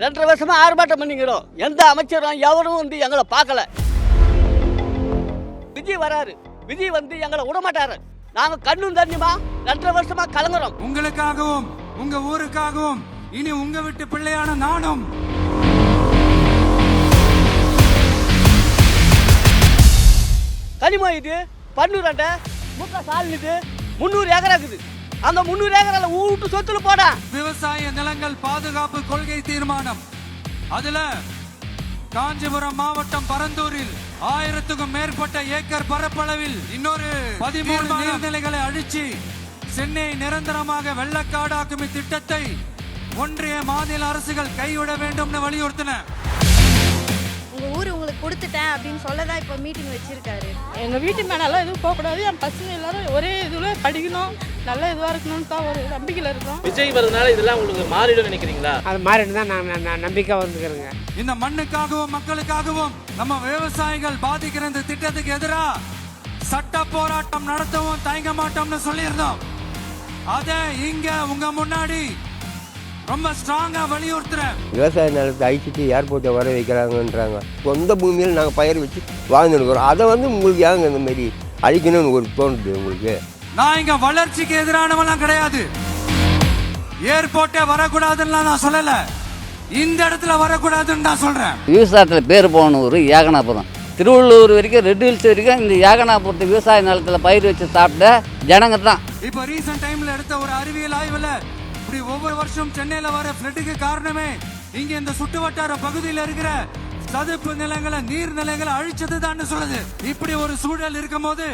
2.5 வருஷமா ஆர்ப்பாட்டம் பண்ணிக்கிறோம். எந்த அமைச்சரும் எவரும் வந்து எங்களை பார்க்கல. விஜய் வராரு, விஜய் வந்து எங்களை விடமாட்டாரு. நாங்க கண்ணும் தண்ணியுமா 2.5 வருஷமா கலங்குறோம். உங்களுக்காகவும் உங்க ஊருக்காகவும் இனி உங்க வீட்டு பிள்ளையான நானும் கனிமோ இது பன்னூரண்டை முக்க சால் இது 300 ஏக்கரா இருக்குது. அந்த 300 ஏக்கரால ஊட்டு சொத்துல போட விவசாய நிலங்கள் பாதுகாப்பு கொள்கை தீர்மானம். அதுல காஞ்சிபுரம் மாவட்டம் பரந்தூரில் 1000க்கும் மேற்பட்ட ஏக்கர் பரப்பளவில் இன்னொரு 13 நீர்நிலைகளை அழிச்சு சென்னை நிரந்தரமாக வெள்ளக்காடாக்கும் இத்திட்டத்தை ஒன்றிய மாநில அரசுகள் கைவிட வேண்டும் வலியுறுத்தின. உங்க ஊர் உங்களுக்கு கொடுத்துட்டேன் அப்படின்னு சொல்லதான் இப்போ மீட்டிங் வச்சிருக்காரு. எங்க வீட்டு மேலாம் எதுவும் போகக்கூடாது, என் பசங்க எல்லாரும் ஒரே இதுல படிக்கணும், நல்ல இதுவா இருக்கணும்னு தான் ஒரு நம்பிக்கையில இருக்கோம். விஜய் வரதுனால இதெல்லாம் உங்களுக்கு மாறிடும் நினைக்கிறீங்களா? அது மாறிட்டு தான் நான் நம்பிக்கை வந்துக்கிறேங்க. இந்த மண்ணுக்காகவும் மக்களுக்காகவும் நம்ம விவசாயிகள் பாதிக்கிற இந்த திட்டத்துக்கு எதிராக சட்ட போராட்டம் நடத்தவும் தயங்க மாட்டோம்னு சொல்லியிருந்தோம். அதை இங்க உங்க முன்னாடி ரொம்ப ஸ்ட்ராங்கா வலியுறுத்துறேன். விவசாய நிலத்தை அழிச்சிட்டு ஏர்போர்ட்டை வர வைக்கிறாங்கன்றாங்க. சொந்த பூமியில் நாங்கள் பயிர் வச்சு வாழ்ந்துருக்கிறோம். அதை உங்களுக்கு ஏங்க இந்த மாதிரி அழிக்கணும்னு ஒரு தோணுது உங்களுக்கு? நான் இங்க வளர்ச்சிக்கு எதிரானவெல்லாம் கிடையாது. ஏர்போர்ட்டே வரக்கூடாதுன்னு நான் சொல்லல, இந்த இடத்துல வரக்கூடாதுன்னு நான் சொல்றேன். விவசாயத்தில் பேர் போன ஊர் ஏகனாபுரம், திருவள்ளூர் வரைக்கும் ரெட் ஹில்ஸ் வரைக்கும் இந்த ஏகனாபுரத்து விவசாய நிலத்தில் பயிர் வச்சு சாப்பிட்ட ஜனங்க தான். இப்போ ரீசன்ட் டைம்ல எடுத்த ஒரு அறிவியல் ஆய்வுல இப்படி ஒவ்வொரு வருஷம் சென்னையில வர ஃப்ளட்டுக்கு காரணமே இங்க இந்த சுற்று வட்டார பகுதியில் இருக்கிற சதுப்பு நிலங்களை நீர்நிலைகளை அழிச்சதுதான் சொல்லுது. இப்படி ஒரு சூழல் இருக்கும் போது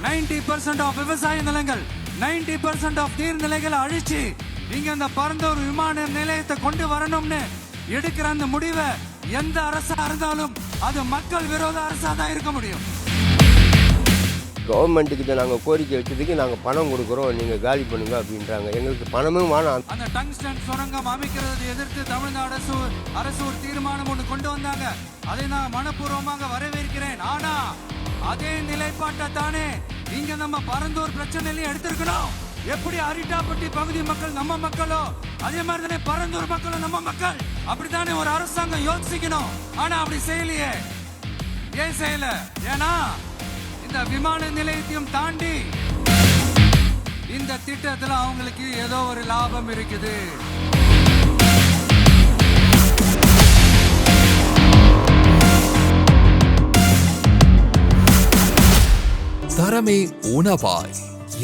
90% ஆஃப் விவசாய நிலங்கள் 90% ஆஃப் நீர்நிலைகளை அழிச்சு இங்க இந்த பரந்தூர் விமான நிலையத்தை கொண்டு வரணும்னு எடுக்கிற அந்த முடிவை எந்த அரசா இருந்தாலும் அது மக்கள் விரோத அரசா தான் இருக்க முடியும். கவர்மெண்ட்டுக்கிட்ட நாங்கள் கோரிக்கை வச்சதுக்கு நாங்கள் பணம் கொடுக்குறோம், நீங்கள் காலி பண்ணுங்க அப்படின்றாங்க. எங்களுக்கு பணமும் வேணாம். அந்த டங்ஸ்டன் சுரங்கம் அமைக்கிறதை எதிர்த்து தமிழ்நாடு அரசு ஒரு தீர்மானம் ஒன்று கொண்டு வந்தாங்க. அதை நான் மனப்பூர்வமாக வரவேற்கிறேன். ஆனா அதே நிலைப்பாட்டை தானே இங்க நம்ம பரந்தூர் பிரச்சனையிலையும் எடுத்திருக்கணும். எப்படி அரிட்டாப்பட்டி பகுதி மக்கள் நம்ம மக்களோ அதே மாதிரி தானே பரந்தூர் மக்களும் நம்ம மக்கள். அப்படித்தானே ஒரு அரசாங்கம் யோசிக்கணும். ஆனா அப்படி செய்யலையே. ஏன் செய்யல? ஏன்னா இந்த விமான நிலையத்தையும் தாண்டி இந்த திட்டத்தில் அவங்களுக்கு ஏதோ ஒரு லாபம் இருக்குது. தரமே உணவாய்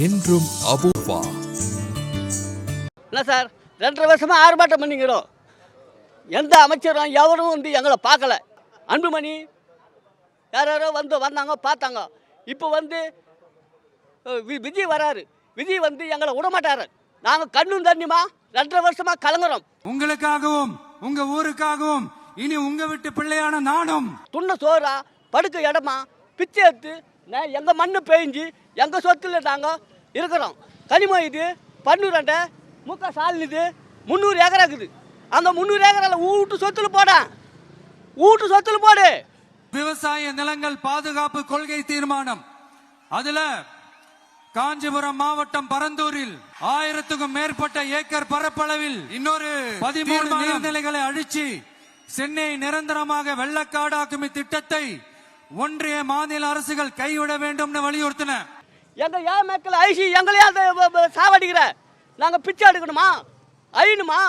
என்றும் அபூர்வா. இல்லை சார், 2.5 வருஷமா ஆர்ப்பாட்டம் பண்ணிக்கிறோம். எந்த அமைச்சரும் எவரும் வந்து எங்களை பார்க்கல. அன்புமணி யாரோ வந்தாங்க பார்த்தாங்க. இப்போ வந்து விஜய் வராரு, விஜய் வந்து எங்களை விடமாட்டாரு. நாங்கள் கண்ணும் தண்ணியுமா 2.5 வருஷமா கலங்குறோம். உங்களுக்காகவும் உங்க ஊருக்காகவும் இனி உங்க வீட்டு பிள்ளையான நானும் துண்ண சோறா படுக்க இடமா பிச்சை எடுத்து எங்கள் மண்ணு பெய்ஞ்சு எங்கள் சொத்துல நாங்கள் இருக்கிறோம். கனிமோ இது பன்னூரண்டை முக்க சால் இது 300 ஏக்கரா இருக்குது. அந்த 300 ஏக்கரால ஊட்டு சொத்துல போடு. விவசாய நிலங்கள் பாதுகாப்பு கொள்கை தீர்மானம். அதுல காஞ்சிபுரம் மாவட்டம் பரந்தூரில் 1000க்கும் மேற்பட்ட ஏக்கர் பரப்பளவில் இன்னொரு 13 நீர்நிலைகளை அழிச்சு சென்னை நிரந்தரமாக வெள்ளக்காடாக்கும் இத்திட்டத்தை ஒன்றிய மாநில அரசுகள் கைவிட வேண்டும் வலியுறுத்தின. எங்க ஏன் மக்கள் ஐசி எங்களையா சாவடிக்கிற? நாங்க பிச்சை எடுக்கணுமா? அழியணுமா?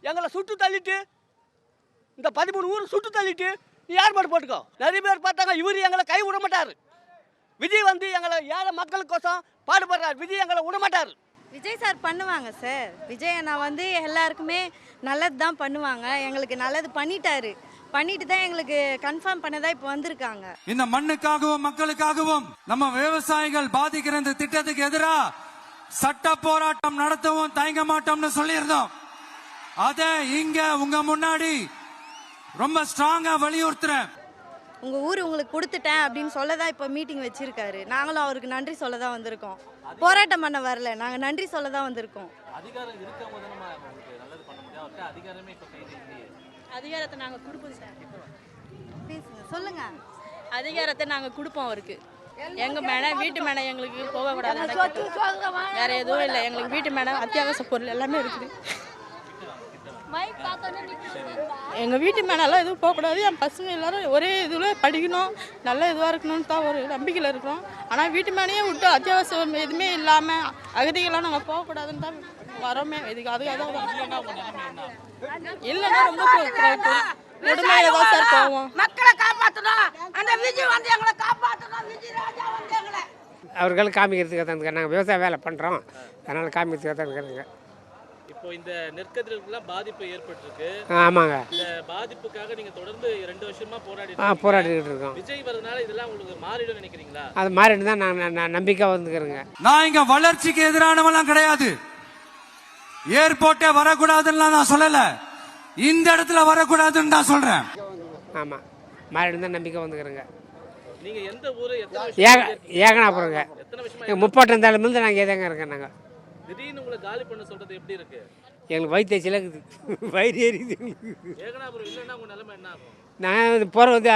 எங்களை சுட்டு தள்ளிட்டு இந்த 13 ஊர் சுட்டு தள்ளிட்டு நீ ஏற்பாடு போட்டுக்கோ. நிறைய பேர் பார்த்தாங்க, இவர் எங்களை கை விட மாட்டார். விஜய் வந்து எங்களை ஏழை மக்களுக்கோசம் பாடுபடுறார். விஜய் எங்களை விட மாட்டார். விஜய் சார் பண்ணுவாங்க சார். விஜய் அண்ணா வந்து எல்லாருக்குமே நல்லது தான் பண்ணுவாங்க. எங்களுக்கு நல்லது பண்ணிட்டு தான் எங்களுக்கு கன்ஃபார்ம் பண்ணதா இப்போ வந்திருக்காங்க. இந்த மண்ணுக்காகவும் மக்களுக்காகவும் நம்ம விவசாயிகள் பாதிக்கிற இந்த திட்டத்துக்கு எதிராக சட்ட போராட்டம் நடத்தவும் தயங்க மாட்டோம்னு சொல்லியிருந்தோம். அதை இங்க உங்க முன்னாடி ரொம்ப ஸ்ட்ராங்கா வலியுறுத்துறேன். உங்க ஊர் உங்களுக்கு கொடுத்துட்டேன் அப்படின்னு சொல்லதான் இப்போ மீட்டிங் வச்சிருக்காரு. நாங்களும் அவருக்கு நன்றி சொல்ல தான் வந்திருக்கோம். போராட்டம் பண்ண வரல, நாங்க நன்றி சொல்ல தான் வந்திருக்கோம். அதிகாரத்தை நாங்க கொடுப்போம் சார். பேசுங்க, சொல்லுங்க. அதிகாரத்தை நாங்க கொடுப்போம் அவருக்கு. எங்க மேல வீட்டு மேல எங்களுக்கு போகக்கூடாது. வேற எதுவும் இல்லை. எங்களுக்கு வீட்டு மேல அத்தியாவசிய பொருள் எல்லாமே இருக்குது. எங்கள் வீட்டு மேலெல்லாம் எதுவும் போகக்கூடாது, என் பசங்க எல்லாரும் ஒரே இதில் படிக்கணும், நல்ல இதுவாக இருக்கணும்னு தான் ஒரு நம்பிக்கையில் இருக்கிறோம். ஆனால் வீட்டு மேலேயே விட்டு அத்தியாவசியம் எதுவுமே இல்லாமல் அகதிகளாக நாங்கள் போகக்கூடாதுன்னு தான் வரோமே. இதுக்கு அதுக்காக இல்லைன்னா ரொம்ப கொடுமையில தான் சார் போவோம். மக்களை காப்பாற்றணும், அந்த விஜய் வந்து எங்களை காப்பாற்றணும், விஜய் ராஜா வந்து எங்களை அவர்கள் காமிக்கிறதுக்காக தான் நாங்கள் விவசாய வேலை பண்ணுறோம், அதனால் காமிக்கிறதுக்காக தான் இருக்கிறாங்க. இப்போ இந்த நெற்கதிர்களுக்கெல்லாம் பாதிப்பு ஏற்பட்டிருக்கு. ஆமாங்க. இந்த பாதிப்புக்காக நீங்க தொடர்ந்து 2 வருஷமா போராடிட்டு இருக்கோம். விஜய் வரதுனால இதெல்லாம் உங்களுக்கு மாறிடும் நினைக்கிறீங்களா? அது மாறிட்டு தான் நான் நம்பிக்கை வந்துக்கிறேங்க. நான் இங்க வளர்ச்சிக்கு எதிரானவெல்லாம் கிடையாது. ஏர்போர்ட்டே வரக்கூடாதுன்னு நான் சொல்லல, இந்த இடத்துல வரக்கூடாதுன்னு தான் சொல்றேன். ஆமாம், மாறிட்டு தான் நம்பிக்கை வந்துக்கிறேங்க. நீங்க எந்த ஊரு? ஏகனாபுரங்க. எத்தனை வருஷமா? 38 நாங்கள் ஏதாங்க இருக்கோம். நாங்கள் திடீர்னு உங்களை காலி பண்ண சொல்றது எப்படி இருக்கு? எங்களுக்கு வயிற்று இருக்குது, வயிறு எரியுது. ஏகனாபுரம் இல்லைன்னா உங்க நிலைமை என்ன ஆகும்? நான் போகிற வந்து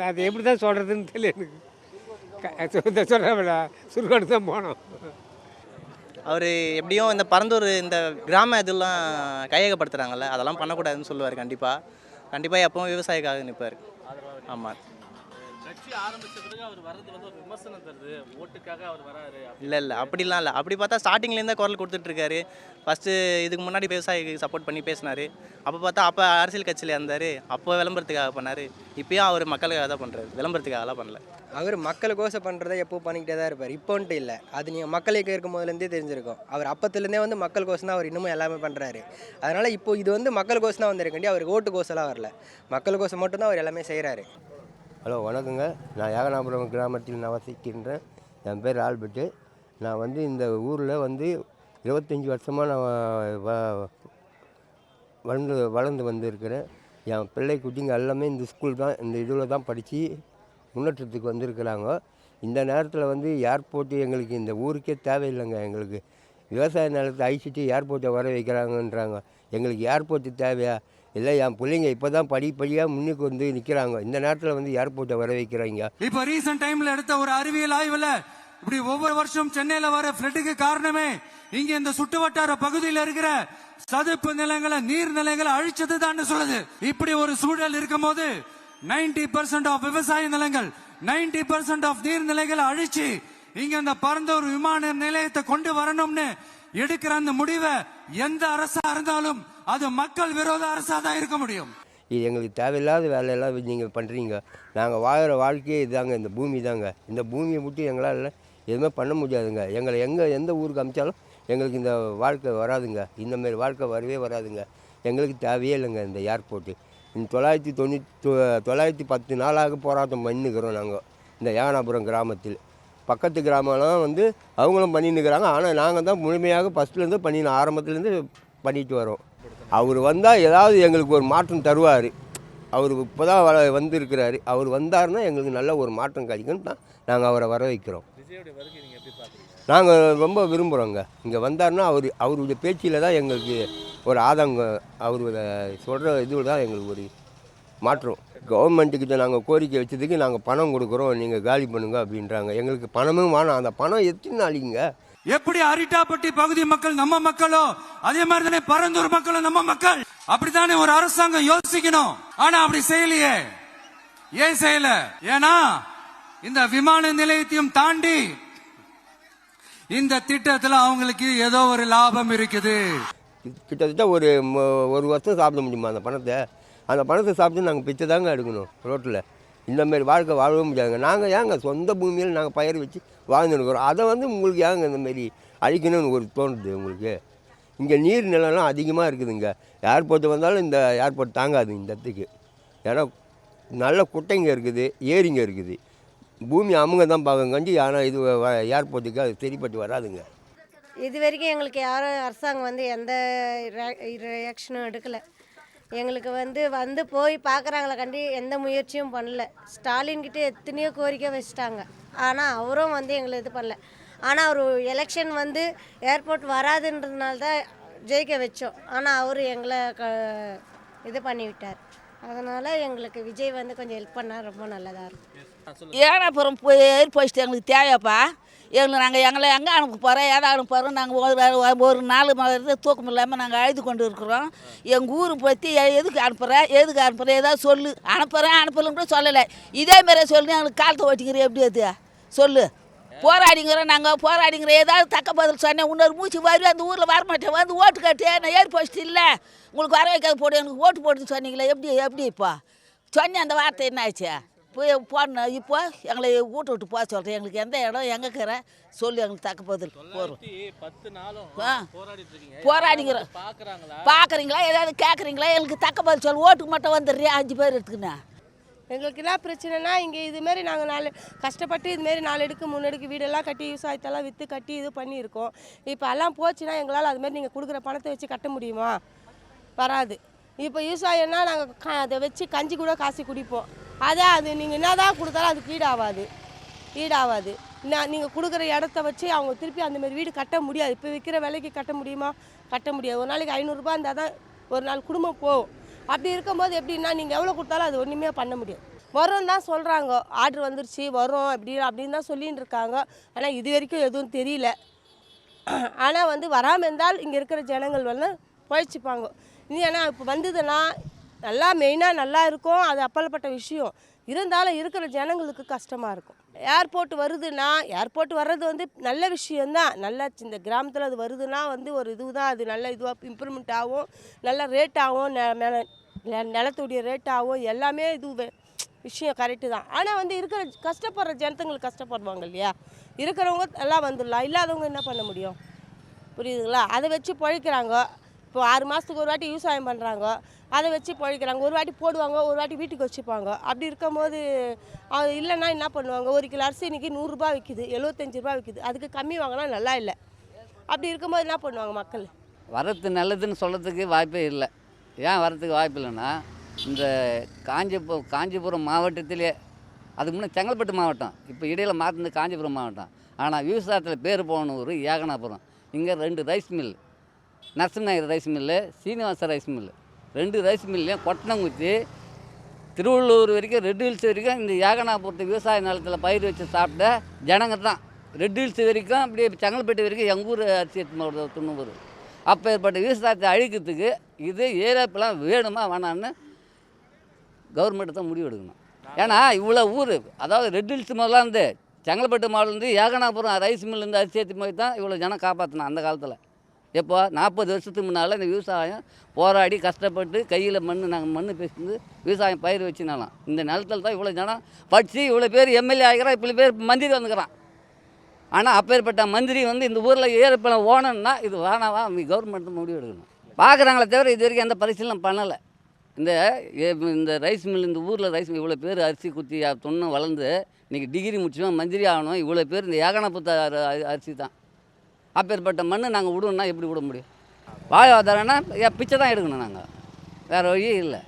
அது எப்படி தான் சொல்கிறதுன்னு தெரியல எனக்கு. சொல்கிறவில்ல சுருக்கோடு தான் போனோம். அவர் எப்படியும் இந்த பரந்தூர் இந்த கிராம இதெல்லாம் கையகப்படுத்துகிறாங்கல்ல, அதெல்லாம் பண்ணக்கூடாதுன்னு சொல்லுவார். கண்டிப்பாக எப்பவும் விவசாயிக்காக நிற்பார். ஆமாம். கட்சி ஆரம்பிச்ச பிறகு அவர் வர்றது வந்து ஒரு விமர்சனம் தருது, ஓட்டுக்காக அவர் வராரு. இல்லை அப்படிலாம் இல்லை. அப்படி பார்த்தா ஸ்டார்டிங்லேருந்தே குரல் கொடுத்துட்ருக்காரு. ஃபஸ்ட்டு இதுக்கு முன்னாடி விவசாயிக்கு சப்போர்ட் பண்ணி பேசினார். அப்போ அரசியல் கட்சியில் இருந்தார், அப்போ விளம்பரத்துக்காக பண்ணார். இப்போயும் அவர் மக்களுக்காக தான் பண்ணுறாரு, விளம்பரத்துக்காகலாம் பண்ணல. அவர் மக்களுக்கோசம் பண்ணுறதை எப்போ பண்ணிக்கிட்டே தான் இருப்பார். இப்போன்ட்டு இல்லை, அது நீங்கள் மக்களுக்கு இருக்கும் போதுலேருந்தே தெரிஞ்சிருக்கும். அவர் அப்பத்துலேருந்தே வந்து மக்களுக்கோசம் தான் அவர் இன்னமும் எல்லாமே பண்ணுறாரு. அதனால் இப்போ இது வந்து மக்களுக்கோசம் தான் வந்திருக்கண்டி, அவருக்கு ஓட்டுக்கோசம்லாம் வரல, மக்களுக்கோசம் மட்டும்தான் அவர் எல்லாமே செய்கிறாரு. ஹலோ வணக்கங்க. நான் ஏகனாபுரம் கிராமத்தில் நான் வசிக்கின்றேன். என் பேர் ஆல்பர்ட்டு. நான் வந்து இந்த ஊரில் வந்து 25 வருஷமாக நான் வளர்ந்து வந்திருக்கிறேன். என் பிள்ளை குட்டிங்க எல்லாமே இந்த ஸ்கூல் தான், இந்த இதில் தான் படித்து முன்னேற்றத்துக்கு வந்திருக்கிறாங்க. இந்த நேரத்தில் வந்து ஏர்போர்ட்டு எங்களுக்கு இந்த ஊருக்கே தேவையில்லைங்க. எங்களுக்கு விவசாய நிலத்தை அழிச்சிட்டு ஏர்போர்ட்டை வர வைக்கிறாங்கன்றாங்க. எங்களுக்கு ஏர்போர்ட்டு தேவையா? இல்லை, என் பிள்ளைங்க இப்போ தான் படிப்படியாக முன்னுக்கு வந்து நிற்கிறாங்க. இந்த நேரத்தில் வந்து ஏர்போர்ட்டை வர வைக்கிறாங்க. இப்போ ரீசன்ட் டைமில் எடுத்த ஒரு அறிவியல் ஆய்வில் இப்படி ஒவ்வொரு வருஷம் சென்னையில் வர ஃப்ளட்டுக்கு காரணமே இங்க இந்த சுட்டு வட்டார பகுதியில் இருக்கிற சதுப்பு நிலங்களை, நீர் நிலைகளை அழிச்சது தான் சொல்லுது. இப்படி ஒரு சூழல் இருக்கும் போது 90% ஆஃப் விவசாய நிலங்கள், 90% ஆஃப் நீர்நிலைகளை அழிச்சு இங்க அந்த பரந்தூர் விமான நிலையத்தை கொண்டு வரணும்னு எடுக்கிற அந்த முடிவை எந்த அரசா இருந்தாலும் அது மக்கள் விரோத அரசா தான் இருக்க முடியும். இது எங்களுக்கு தேவையில்லாத வேலையெல்லாம் நீங்கள் பண்ணுறீங்க. நாங்கள் வாழ்கிற வாழ்க்கையே இதாங்க, இந்த பூமி தாங்க. இந்த பூமியை விட்டு எங்களால் எதுவுமே பண்ண முடியாதுங்க. எங்களை எந்த ஊருக்கு அனுப்பிச்சாலும் எங்களுக்கு இந்த வாழ்க்கை வராதுங்க. இந்தமாரி வாழ்க்கை வரவே வராதுங்க. எங்களுக்கு தேவையே இல்லைங்க இந்த ஏர்போர்ட்டு. இந்த 910 நாளாக போராட்டம் பண்ணிக்கிறோம் நாங்கள் இந்த ஏகனாபுரம் கிராமத்தில். பக்கத்து கிராமம்லாம் வந்து அவங்களும் பண்ணின்னுக்கிறாங்க. ஆனால் நாங்கள் தான் முழுமையாக ஃபஸ்ட்லேருந்து ஆரம்பத்துலேருந்து பண்ணிட்டு வரோம். அவர் வந்தால் ஏதாவது எங்களுக்கு ஒரு மாற்றம் தருவார். அவர் இப்போ தான் வந்திருக்கிறாரு. அவர் வந்தாருன்னா எங்களுக்கு நல்ல ஒரு மாற்றம் கிடைக்குன்னு தான் நாங்கள் அவரை வர வைக்கிறோம். நாங்கள் ரொம்ப விரும்புகிறோங்க. இங்கே வந்தாருன்னா அவருடைய பேச்சில் தான் எங்களுக்கு ஒரு ஆதங்கம், அவர் சொல்கிற இதில் தான் எங்களுக்கு ஒரு மாற்றம். கவர்மெண்ட்டுக்கிட்ட நாங்கள் கோரிக்கை வச்சதுக்கு நாங்கள் பணம் கொடுக்குறோம், நீங்கள் காலி பண்ணுங்க அப்படின்றாங்க. எங்களுக்கு பணமும் வேணாம். அந்த பணம் எத்தனை நாளைக்குங்க? எப்படி அரிட்டாப்பட்டி பகுதி மக்கள் நம்ம மக்களோ அதே மாதிரி தானே பரந்தூர் மக்களும் நம்ம மக்கள். அப்படித்தானே ஒரு அரசாங்கம் யோசிக்கணும். ஆனா அப்படி செய்யலையே. ஏன் செய்யல? ஏன்னா இந்த விமான நிலையத்தையும் தாண்டி இந்த திட்டத்தில் அவங்களுக்கு ஏதோ ஒரு லாபம் இருக்குது. கிட்டத்தட்ட ஒரு வருஷம் சாப்பிட முடியுமா அந்த பணத்தை? அந்த பணத்தை சாப்பிட்டு நாங்கள் பிச்சை தாங்க எடுக்கணும் ரோட்டில். இந்தமாரி வாழ்க்கை வாழவே முடியாதுங்க. நாங்கள் ஏங்க சொந்த பூமியில் நாங்கள் பயிர் வச்சு வாழ்ந்துருக்கிறோம். அதை வந்து உங்களுக்கு ஏங்க இந்தமாரி அழிக்கணும்னு ஒரு தோணுது உங்களுக்கு? இங்கே நீர் நிலம்லாம் அதிகமாக இருக்குதுங்க. ஏர்போர்ட்டு வந்தாலும் இந்த ஏர்போர்ட் தாங்காது இந்த இடத்துக்கு. ஏன்னா நல்ல குட்டைங்க இருக்குது, ஏரிங்க இருக்குது. பூமி அவங்க தான் பார்க்கங்கஞ்சி. ஆனால் இது ஏர்போர்ட்டுக்கு அது சரிப்பட்டு வராதுங்க. இது வரைக்கும் எங்களுக்கு யாரும் அரசாங்கம் வந்து எந்த ரியாக்ஷனும் எடுக்கலை. எங்களுக்கு வந்து போய் பார்க்குறாங்களே கண்டி எந்த முயற்சியும் பண்ணல. ஸ்டாலின்கிட்ட எத்தனையோ கோரிக்கை வச்சுட்டாங்க. ஆனால் அவரும் எங்களை இது பண்ணல. ஆனால் அவர் எலெக்ஷன் ஏர்போர்ட் வராதுன்றதுனால தான் ஜெயிக்க வச்சோம். ஆனால் அவர் எங்களை இது பண்ணிவிட்டார். அதனால் எங்களுக்கு விஜய் வந்து கொஞ்சம் ஹெல்ப் பண்ணால் ரொம்ப நல்லதாக இருக்கும். ஏனாபுரம் போய் போஸ்ட் எங்களுக்கு தேவைப்பா. எங்களை எங்கே அனுப்ப போகிறோம், எதை அனுப்ப போகிறோம், நாங்கள் ஒரு நாலு மாதிரி தூக்கம் இல்லாமல் நாங்கள் அழுது கொண்டு இருக்கிறோம். எங்கள் ஊரை பற்றி எதுக்கு அனுப்புகிறேன் ஏதாவது சொல்லு. அனுப்பலன்னு கூட சொல்லலை. இதேமாரி சொல்லி எங்களுக்கு காலத்தை ஓட்டிக்கிறேன். எப்படி அது சொல்லு. போராடிங்கிறோம் நாங்கள் ஏதாவது தக்க பதில் சொன்னேன். இன்னொரு மூச்சு வரும் அந்த ஊரில் வரமாட்டேன். வந்து ஓட்டு கட்டு நான் ஏறி போஸ்ட் இல்லை உங்களுக்கு வர வைக்காது போடு எனக்கு ஓட்டு போட்டுன்னு சொன்னீங்களே. எப்படி இப்போ சொன்னேன் அந்த வார்த்தை என்ன ஆச்சு? போய் போடணும். இப்போ எங்களை வீட்டு விட்டு போக சொல்கிறேன். எங்களுக்கு எந்த இடம் எங்கே இருக்கிற சொல்லி எங்களுக்கு தக்க பதில் போகிறோம். போராடிங்கிறோம். பார்க்குறீங்களா ஏதாவது கேட்குறீங்களா? எங்களுக்கு தக்க பதில் சொல்லு. ஓட்டுக்கு மட்டும் வந்துடுறியா 5 பேர் எடுத்துக்கிண்ணா. எங்களுக்கு என்ன பிரச்சனைனா இங்கே இதுமாரி நாங்கள் கஷ்டப்பட்டு இதுமாரி 4 அடுக்கு 3 அடுக்கு வீடெல்லாம் கட்டி விவசாயத்தெல்லாம் விற்று கட்டி இது பண்ணியிருக்கோம். இப்போ எல்லாம் போச்சுன்னா எங்களால் அதுமாரி நீங்கள் கொடுக்குற பணத்தை வச்சு கட்ட முடியுமா? வராது. இப்போ விவசாயம்னா நாங்கள் அதை வச்சு கஞ்சி கூட காசு குடிப்போம். அது நீங்கள் என்ன தான் கொடுத்தாலும் அதுக்கு ஈடாகாது. நீங்கள் கொடுக்குற இடத்த வச்சு அவங்க திருப்பி அந்தமாரி வீடு கட்ட முடியாது. இப்போ விற்கிற விலைக்கு கட்ட முடியுமா? கட்ட முடியாது. ஒரு நாளைக்கு 500 ரூபாய் இருந்தால் தான் ஒரு நாள் குடும்பம் போகும். அப்படி இருக்கும்போது எப்படின்னா நீங்கள் எவ்வளோ கொடுத்தாலும் அது ஒன்றுமே பண்ண முடியாது. வரும் தான் சொல்கிறாங்க, ஆர்டர் வந்துருச்சு வரும் அப்படின்னு தான் சொல்லின்னு இருக்காங்க. ஆனால் இது வரைக்கும் எதுவும் தெரியல. ஆனால் வந்து வராமல் இருந்தால் இங்கே இருக்கிற ஜனங்கள் வந்து பழிச்சுப்பாங்க. இது ஏன்னா இப்போ வந்ததுன்னா நல்லா மெயினாக நல்லா இருக்கும். அது அப்பலப்பட்ட விஷயம். இருந்தாலும் இருக்கிற ஜனங்களுக்கு கஷ்டமாக இருக்கும். ஏர்போர்ட் வருதுன்னா ஏர்போர்ட் வர்றது வந்து நல்ல விஷயந்தான். நல்லா இந்த கிராமத்தில் அது வருதுன்னா வந்து ஒரு இதுதான். அது நல்ல இதுவாக இம்ப்ரூவ்மெண்ட் ஆகும். நல்ல ரேட் ஆகும். நிலத்துடைய ரேட் ஆகும். எல்லாமே இது விஷயம் கரெக்டு தான். ஆனால் வந்து இருக்கிற கஷ்டப்படுற ஜனத்துங்களுக்கு கஷ்டப்படுவாங்க இல்லையா? இருக்கிறவங்க எல்லாம் வந்துடலாம். இல்லாதவங்க என்ன பண்ண முடியும்? புரியுதுங்களா? அதை வச்சு பழிக்கிறாங்க. இப்போ 6 மாதத்துக்கு ஒரு வாட்டி விவசாயம் பண்ணுறாங்க. அதை வச்சு பழிக்கிறாங்க. ஒரு வாட்டி போடுவாங்க, ஒரு வாட்டி வீட்டுக்கு வச்சுப்பாங்க. அப்படி இருக்கும்போது இல்லைன்னா என்ன பண்ணுவாங்க? 1 கிலோ அரிசி இன்றைக்கி 100 ரூபா விற்கிது, 75 ரூபா விற்கிது. அதுக்கு கம்மி வாங்கினா நல்லா இல்லை. அப்படி இருக்கும்போது என்ன பண்ணுவாங்க மக்கள்? வரது நல்லதுன்னு சொல்கிறதுக்கு வாய்ப்பே இல்லை. ஏன் வரத்துக்கு வாய்ப்பு இல்லைன்னா இந்த காஞ்சிபுரம் மாவட்டத்திலே அதுக்கு முன்னே செங்கல்பட்டு மாவட்டம், இப்போ இடையில் மாற்றின காஞ்சிபுரம் மாவட்டம். ஆனால் விவசாயத்தில் பேர் போன ஊர் ஏகனாபுரம். இங்கே 2 rice mill, Narasimmanayakar rice mill, Srinivasa rice mill, 2 rice மில்லையும் கொட்டணங்குத்தி திருவள்ளூர் வரைக்கும் ரெட் ஹில்ஸ் வரைக்கும் இந்த ஏகனாபுரத்து விவசாய நிலத்தில் பயிர் வச்சு சாப்பிட்ட ஜனங்க தான். ரெட் ஹில்ஸ் வரைக்கும் அப்படியே செங்கல்பட்டு வரைக்கும் எங்கள் ஊர் அரிசி எடுத்து 90. அப்போ ஏற்பட்ட விவசாயத்தை அழிக்கிறதுக்கு இது ஏரியாப்பெல்லாம் வேணுமா வேணான்னு கவர்மெண்ட்டு தான் முடிவு எடுக்கணும். ஏன்னா இவ்வளோ ஊர் அதாவது ரெட் ஹில்ஸ் முதல்ல இருந்து செங்கல்பட்டு மாவட்டத்துலேருந்து ஏகனாபுரம் ரைஸ் மில்லேருந்து அரிசி ஏற்றி போய் தான் இவ்வளோ ஜனம் காப்பாற்றினோம் அந்த காலத்தில். எப்போ 40 வருஷத்துக்கு முன்னால் இந்த விவசாயம் போராடி கஷ்டப்பட்டு கையில் நாங்கள் மண் பேசிந்து விவசாயம் பயிர் வச்சுனாலாம் இந்த நிலத்தில் தான் இவ்வளோ ஜனம் படித்து இவ்வளோ பேர் எம்எல்ஏ ஆகிறான், இவ்வளோ பேர் மந்திரி வந்துக்கிறான். ஆனால் அப்பேற்பட்ட மந்திரி வந்து இந்த ஊரில் ஏற்பட ஓனன்னா இது வேணாவா கவர்மெண்ட் முடிவு எடுக்கணும். பார்க்குறாங்களே தவிர இது வரைக்கும் எந்த பரிசீலனை பண்ணலை. இந்த ரைஸ் மில் இந்த ஊரில் ரைஸ் மில் இவ்வளோ பேர் அரிசி குத்தி தொன்னு வளர்ந்து இன்றைக்கி டிகிரி முடிச்சோம் மந்திரி ஆகணும். இவ்வளோ பேர் இந்த ஏகனாபுரத்து அரிசி தான். அப்பேற்பட்ட மண் நாங்கள் விடணுன்னா எப்படி விட முடியும்? வாழ்வாதாரம்னா பிச்சை தான் எடுக்கணும். நாங்கள் வேறு வழியே இல்லை.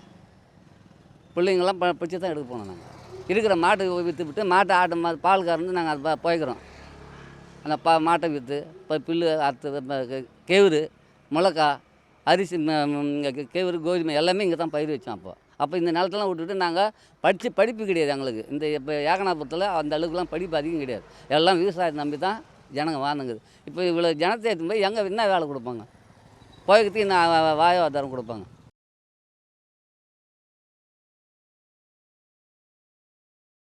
பிள்ளைங்கள்லாம் பிச்சை தான் எடுக்க போனோம். நாங்கள் இருக்கிற மாட்டை விற்று விட்டு மாட்டை ஆட்டை பால் கறந்து நாங்கள் அதை போய்க்கிறோம். அந்த மாட்டை விற்று இப்போ புல்லு அறுத்து கேவுரு மிளகா அரிசி கேவுரு கோதுமை எல்லாமே இங்கே தான் பயிர் வச்சோம். அப்போ இந்த நிலத்தெல்லாம் விட்டுட்டு நாங்கள் படிப்பு கிடையாது எங்களுக்கு. இந்த இப்போ ஏகனாபுரத்தில் அந்த அளவுக்குலாம் படிப்பு அதிகம் கிடையாது. எல்லாம் விவசாயத்தை நம்பி தான் ஜனங்க வாழ்ந்துங்குது. இப்போ இவ்வளோ ஜனத்தை எடுத்து போய் எங்கே என்ன வேலை கொடுப்பாங்க? போய்க்கு நான் வாழ்வாதாரம் கொடுப்பாங்க.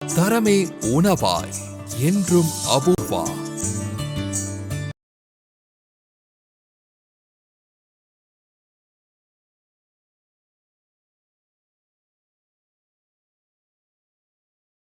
தரமே உணவாய் என்றும் அபூர்வா.